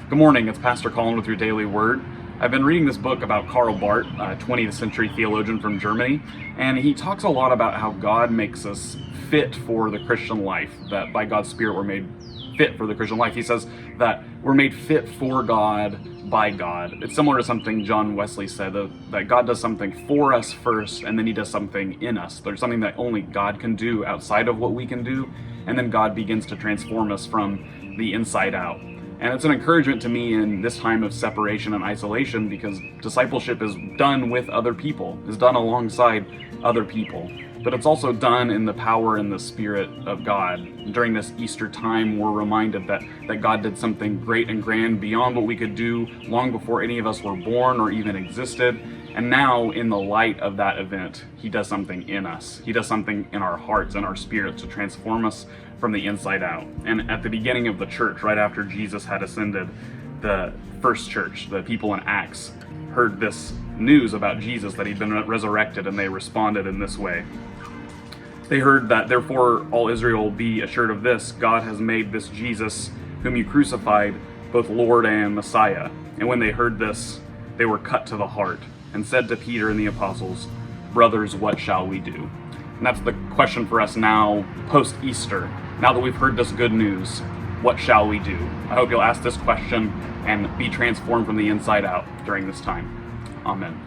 Good morning, it's Pastor Colin with your Daily Word. I've been reading this book about Karl Barth, a 20th century theologian from Germany, and he talks a lot about how God makes us fit for the Christian life, that by God's Spirit we're made fit for the Christian life. He says that we're made fit for God by God. It's similar to something John Wesley said, that God does something for us first, and then he does something in us. There's something that only God can do outside of what we can do, and then God begins to transform us from the inside out. And it's an encouragement to me in this time of separation and isolation, because discipleship is done with other people, is done alongside other people. But it's also done in the power and the Spirit of God. During this Easter time, we're reminded that God did something great and grand beyond what we could do long before any of us were born or even existed. And now, in the light of that event, he does something in us. He does something in our hearts and our spirits to transform us from the inside out. And at the beginning of the church, right after Jesus had ascended, the first church, the people in Acts, heard this news about Jesus, that he'd been resurrected, and they responded in this way. They heard that, therefore, all Israel be assured of this: God has made this Jesus, whom you crucified, both Lord and Messiah. And when they heard this, they were cut to the heart, and said to Peter and the apostles, brothers, what shall we do? And that's the question for us now, post-Easter. Now that we've heard this good news, what shall we do? I hope you'll ask this question and be transformed from the inside out during this time. Amen.